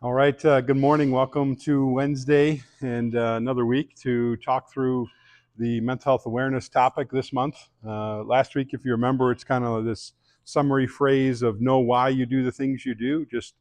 All right, good morning. Welcome to Wednesday and another week to talk through the mental health awareness topic this month. Last week, if you remember, it's kind of this summary phrase of know why you do the things you do, just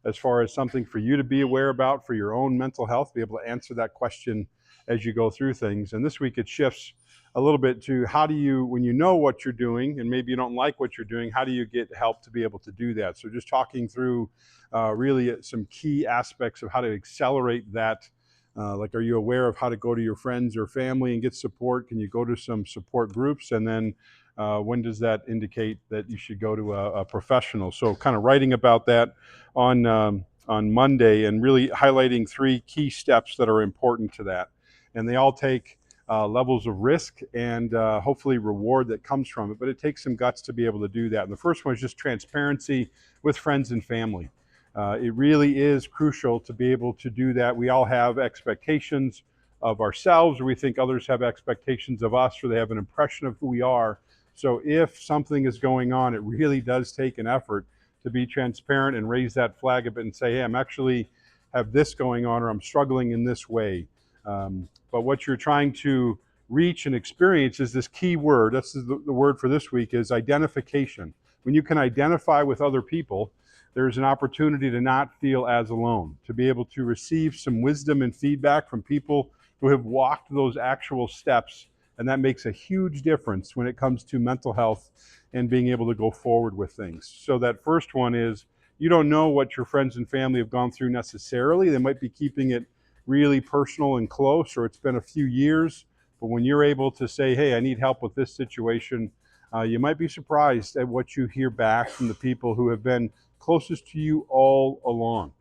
as far as something for you to be aware about for your own mental health, be able to answer that question as you go through things. And this week it shifts a little bit to how do you, when you know what you're doing and maybe you don't like what you're doing, how do you get help to be able to do that? So just talking through really some key aspects of how to accelerate that. Like, are you aware of how to go to your friends or family and get support? Can you go to some support groups? And then when does that indicate that you should go to a professional? So kind of writing about that on Monday and really highlighting three key steps that are important to that. And they all take levels of risk and hopefully reward that comes from it. But it takes some guts to be able to do that. And the first one is just transparency with friends and family. It really is crucial to be able to do that. We all have expectations of ourselves, or we think others have expectations of us, or they have an impression of who we are. So if something is going on, it really does take an effort to be transparent and raise that flag a bit and say, hey, I'm actually have this going on, or I'm struggling in this way. But what you're trying to reach and experience is this key word. That's the word for this week is identification. When you can identify with other people, there's an opportunity to not feel as alone, to be able to receive some wisdom and feedback from people who have walked those actual steps. And that makes a huge difference when it comes to mental health and being able to go forward with things. So that first one is you don't know what your friends and family have gone through necessarily. They might be keeping it really personal and close, or it's been a few years. But when you're able to say, hey, I need help with this situation, you might be surprised at what you hear back from the people who have been closest to you all along.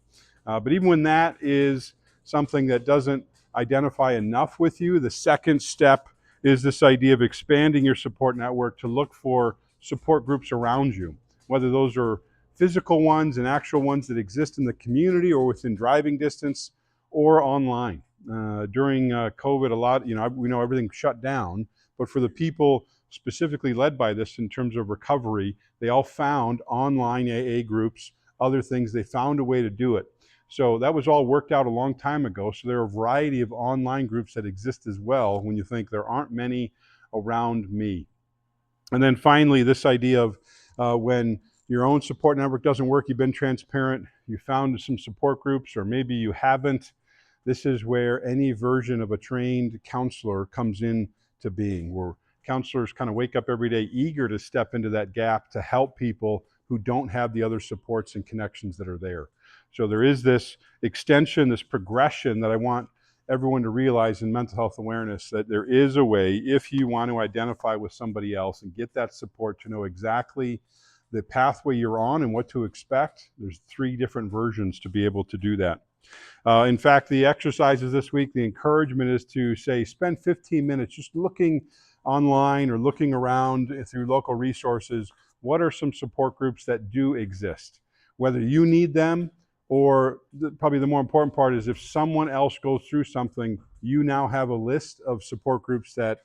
But even when that is something that doesn't identify enough with you, the second step is this idea of expanding your support network to look for support groups around you, whether those are physical ones and actual ones that exist in the community or within driving distance or online. During COVID, a lot, we know everything shut down, but for the people specifically led by this in terms of recovery, they all found online AA groups, other things. They found a way to do it. So that was all worked out a long time ago. So there are a variety of online groups that exist as well when you think there aren't many around me. And then finally, this idea of when your own support network doesn't work, you've been transparent, you found some support groups, or maybe you haven't. This is where any version of a trained counselor comes into being, where counselors kind of wake up every day eager to step into that gap to help people who don't have the other supports and connections that are there. So there is this extension, this progression that I want everyone to realize in mental health awareness, that there is a way, if you want to identify with somebody else and get that support, to know exactly the pathway you're on and what to expect. There's three different versions to be able to do that. In fact, the exercises this week, the encouragement is to say, spend 15 minutes just looking online or looking around through local resources. What are some support groups that do exist? Whether you need them, or probably the more important part is if someone else goes through something, you now have a list of support groups that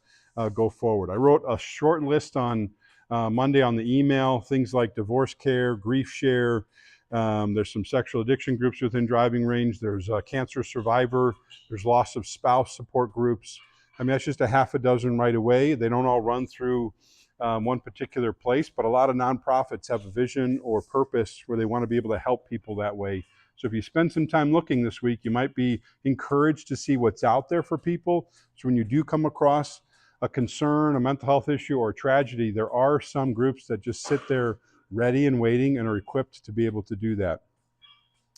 go forward. I wrote a short list on Monday on the email, things like divorce care, grief share. There's some sexual addiction groups within driving range. There's cancer survivor. There's loss of spouse support groups. I mean, that's just a half a dozen right away. They don't all run through one particular place, but a lot of nonprofits have a vision or purpose where they want to be able to help people that way. So if you spend some time looking this week, you might be encouraged to see what's out there for people. So when you do come across a concern, a mental health issue, or a tragedy, there are some groups that just sit there ready and waiting and are equipped to be able to do that.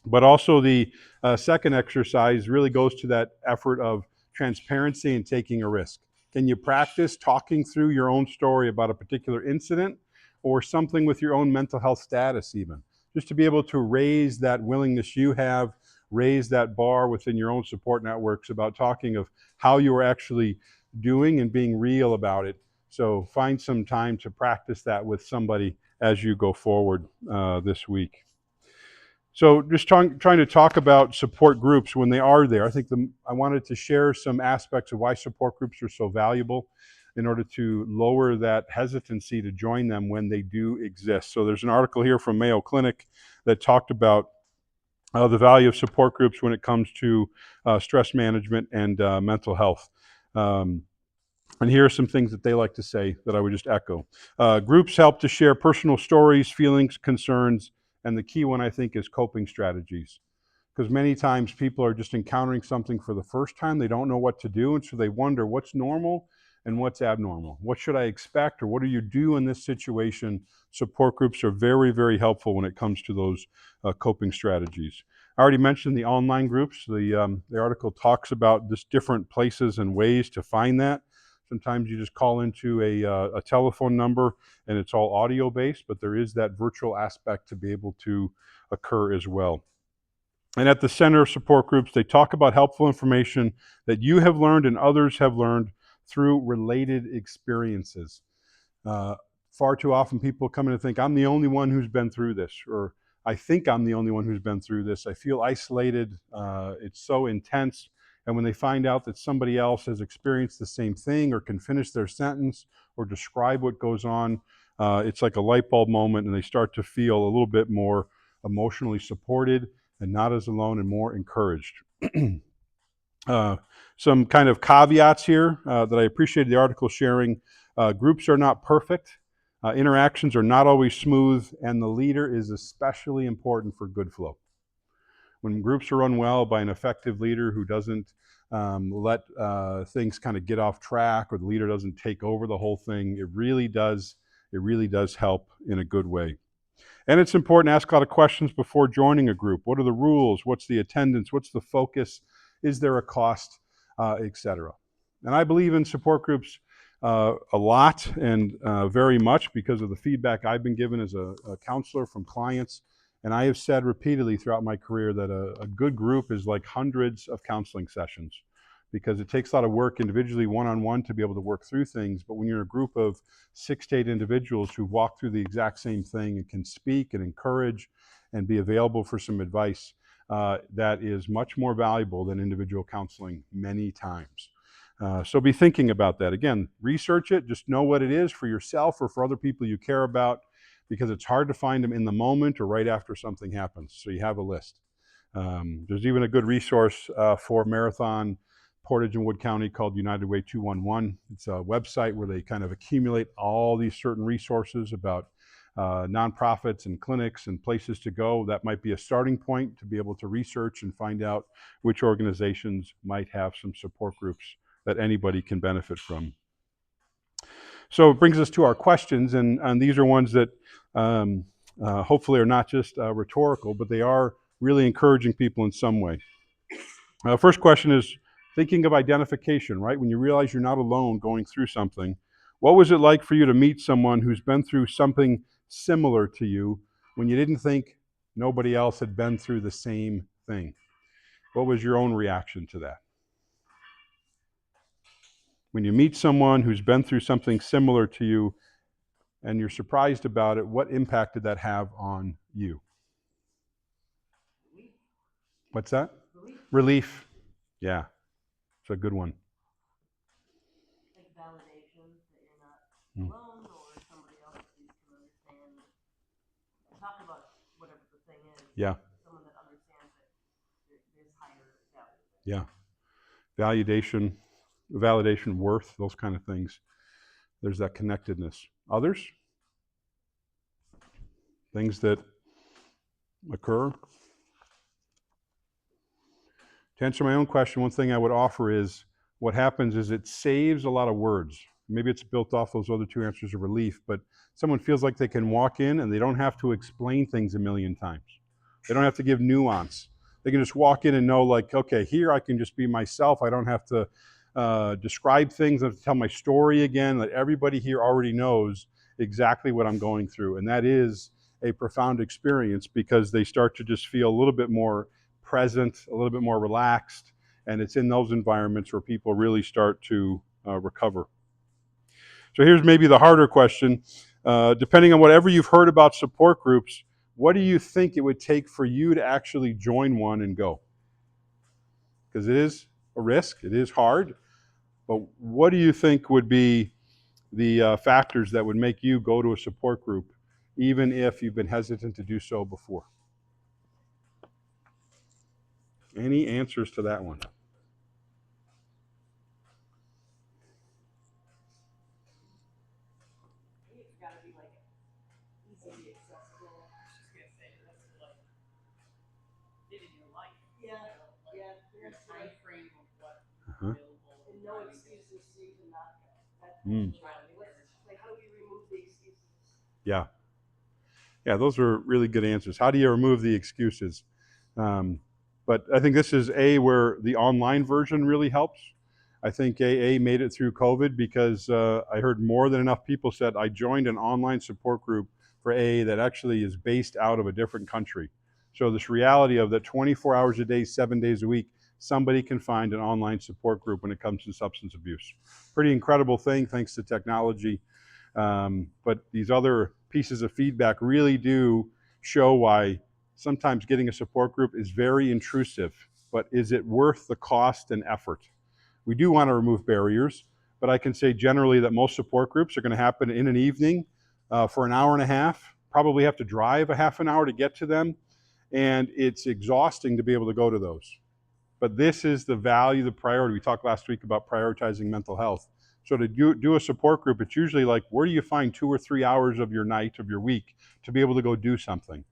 But also the second exercise really goes to that effort of transparency and taking a risk. Can you practice talking through your own story about a particular incident or something with your own mental health status even? Just to be able to raise that willingness you have, raise that bar within your own support networks about talking of how you are actually doing and being real about it. So find some time to practice that with somebody as you go forward this week. So just trying to talk about support groups when they are there. I think I wanted to share some aspects of why support groups are so valuable in order to lower that hesitancy to join them when they do exist. So there's an article here from Mayo Clinic that talked about the value of support groups when it comes to stress management and mental health. Um, and here are some things that they like to say that I would just echo. Groups help to share personal stories, feelings, concerns, and the key one I think is coping strategies. Because many times people are just encountering something for the first time. They don't know what to do. And so they wonder what's normal and what's abnormal. What should I expect, or what do you do in this situation? Support groups are very, very helpful when it comes to those coping strategies. I already mentioned the online groups. The article talks about just different places and ways to find that. Sometimes you just call into a telephone number and it's all audio based, but there is that virtual aspect to be able to occur as well. And at the center of support groups, they talk about helpful information that you have learned and others have learned through related experiences. Uh, Far too often people come in and think, I'm the only one who's been through this, or I think I'm the only one who's been through this. I feel isolated. It's so intense. And when they find out that somebody else has experienced the same thing or can finish their sentence or describe what goes on, it's like a light bulb moment, and they start to feel a little bit more emotionally supported and not as alone and more encouraged. uh, some kind of caveats here that I appreciated the article sharing. Groups are not perfect. Interactions are not always smooth, and the leader is especially important for good flow. When groups are run well by an effective leader who doesn't let things kind of get off track, or the leader doesn't take over the whole thing, it really does help in a good way. And it's important to ask a lot of questions before joining a group. What are the rules? What's the attendance? What's the focus? Is there a cost, etc. And I believe in support groups a lot and very much because of the feedback I've been given as a counselor from clients. And I have said repeatedly throughout my career that a good group is like hundreds of counseling sessions, because it takes a lot of work individually, one-on-one, to be able to work through things. But when you're a group of 6 to 8 individuals who walk through the exact same thing and can speak and encourage and be available for some advice, that is much more valuable than individual counseling many times. So be thinking about that. Again, research it. Just know what it is for yourself or for other people you care about, because it's hard to find them in the moment or right after something happens. So you have a list. There's even a good resource for Marathon Portage and Wood County called United Way 211. It's a website where they kind of accumulate all these certain resources about nonprofits and clinics and places to go. That might be a starting point to be able to research and find out which organizations might have some support groups that anybody can benefit from. So it brings us to our questions, and these are ones that hopefully are not just rhetorical, but they are really encouraging people in some way. First question is thinking of identification, right? When you realize you're not alone going through something, what was it like for you to meet someone who's been through something similar to you when you didn't think nobody else had been through the same thing? What was your own reaction to that? When you meet someone who's been through something similar to you and you're surprised about it, what impact did that have on you? What's that? Relief. Yeah, it's a good one. Like validation that you're not alone, or somebody else who can understand. Talk about whatever the thing is. Yeah. Someone that understands that there's higher value. Yeah. Validation, worth, those kind of things. There's that connectedness. Others? Things that occur? To answer my own question, one thing I would offer is what happens is it saves a lot of words. Maybe it's built off those other two answers of relief, but someone feels like they can walk in and they don't have to explain things a million times. They don't have to give nuance. They can just walk in and know, like, okay, here I can just be myself. I don't have to describe things. I don't have to tell my story again. That everybody here already knows exactly what I'm going through. And that is a profound experience, because they start to just feel a little bit more present, a little bit more relaxed. And it's in those environments where people really start to recover. So here's maybe the harder question. Depending on whatever you've heard about support groups, what do you think it would take for you to actually join one and go? Because it is a risk, it is hard, but what do you think would be the factors that would make you go to a support group, even if you've been hesitant to do so before? Any answers to that one? It's gotta be like easily accessible. I was just gonna say, it has to like fit in your life. Yeah, like your time frame of what available. And no excuses to even not go. That's like, how do we remove the excuses? Yeah. Yeah, those are really good answers. How do you remove the excuses? But I think this is where the online version really helps. I think AA made it through COVID because I heard more than enough people said, I joined an online support group for AA that actually is based out of a different country. So this reality of that 24 hours a day, 7 days a week, somebody can find an online support group when it comes to substance abuse. Pretty incredible thing, thanks to technology. But these other pieces of feedback really do show why sometimes getting a support group is very intrusive, but is it worth the cost and effort? We do want to remove barriers, but I can say generally that most support groups are going to happen in an evening for an hour and a half, probably have to drive a half an hour to get to them, and it's exhausting to be able to go to those. But this is the value, the priority. We talked last week about prioritizing mental health. So to do a support group, it's usually like, where do you find 2 or 3 hours of your night, of your week, to be able to go do something?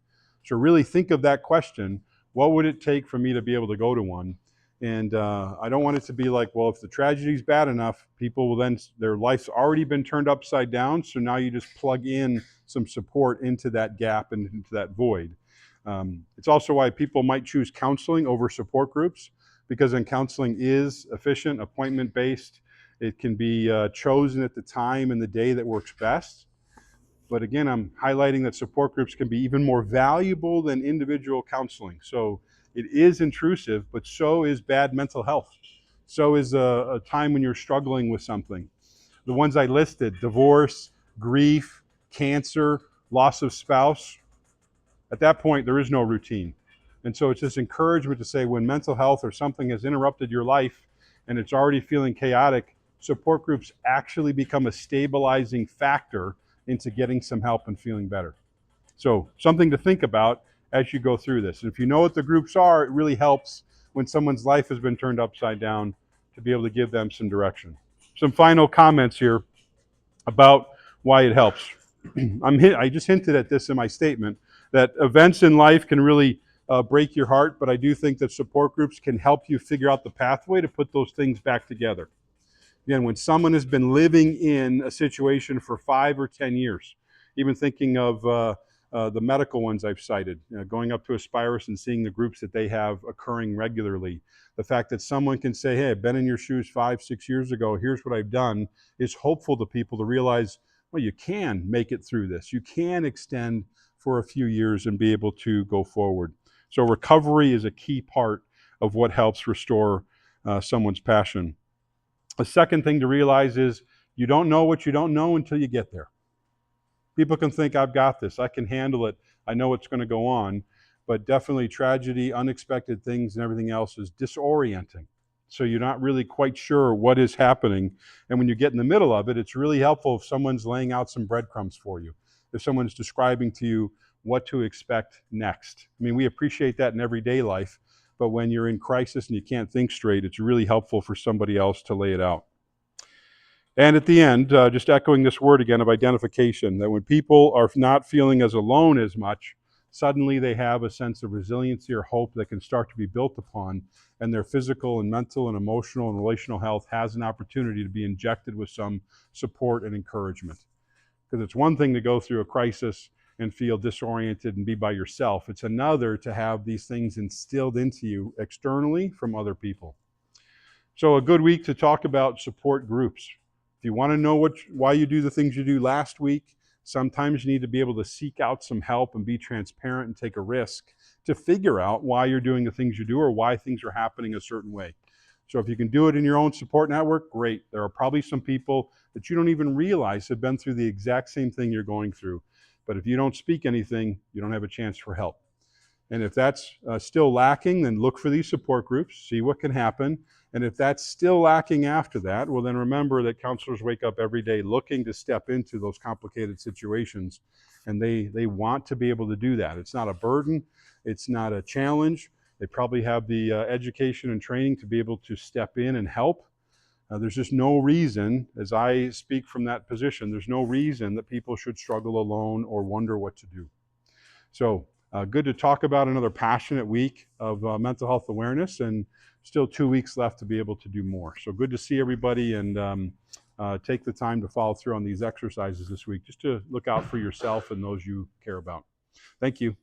So really think of that question, what would it take for me to be able to go to one? And I don't want it to be like, well, if the tragedy is bad enough, people will then, their life's already been turned upside down, so now you just plug in some support into that gap and into that void. It's also why people might choose counseling over support groups, because then counseling is efficient, appointment-based. It can be chosen at the time and the day that works best. But again, I'm highlighting that support groups can be even more valuable than individual counseling. So it is intrusive, but so is bad mental health. So is a time when you're struggling with something. The ones I listed, divorce, grief, cancer, loss of spouse, at that point, there is no routine. And so it's this encouragement to say, when mental health or something has interrupted your life and it's already feeling chaotic, support groups actually become a stabilizing factor into getting some help and feeling better. So something to think about as you go through this. And if you know what the groups are, it really helps when someone's life has been turned upside down to be able to give them some direction. Some final comments here about why it helps. I just hinted at this in my statement, that events in life can really break your heart, but I do think that support groups can help you figure out the pathway to put those things back together. Again, when someone has been living in a situation for 5 or 10 years, even thinking of the medical ones I've cited, going up to Aspirus and seeing the groups that they have occurring regularly, the fact that someone can say, hey, I've been in your shoes 5, 6 years ago, here's what I've done, is hopeful to people to realize, well, you can make it through this. You can extend for a few years and be able to go forward. So recovery is a key part of what helps restore someone's passion. A second thing to realize is you don't know what you don't know until you get there. People can think, I've got this, I can handle it, I know what's going to go on, but definitely tragedy, unexpected things, and everything else is disorienting. So you're not really quite sure what is happening. And when you get in the middle of it, it's really helpful if someone's laying out some breadcrumbs for you, if someone's describing to you what to expect next. I mean, we appreciate that in everyday life, but when you're in crisis and you can't think straight, it's really helpful for somebody else to lay it out. And at the end, just echoing this word again of identification, that when people are not feeling as alone as much, suddenly they have a sense of resiliency or hope that can start to be built upon, and their physical and mental and emotional and relational health has an opportunity to be injected with some support and encouragement. Because it's one thing to go through a crisis and feel disoriented and be by yourself. It's another to have these things instilled into you externally from other people. So a good week to talk about support groups. If you want to know why you do the things you do last week, sometimes you need to be able to seek out some help and be transparent and take a risk to figure out why you're doing the things you do or why things are happening a certain way. So if you can do it in your own support network, great. There are probably some people that you don't even realize have been through the exact same thing you're going through. But if you don't speak anything, you don't have a chance for help. And if that's still lacking, then look for these support groups, see what can happen. And if that's still lacking after that, well, then remember that counselors wake up every day looking to step into those complicated situations. And they want to be able to do that. It's not a burden. It's not a challenge. They probably have the education and training to be able to step in and help. There's just no reason, as I speak from that position, there's no reason that people should struggle alone or wonder what to do. So good to talk about another passionate week of mental health awareness, and still 2 weeks left to be able to do more. So good to see everybody, and take the time to follow through on these exercises this week, just to look out for yourself and those you care about. Thank you.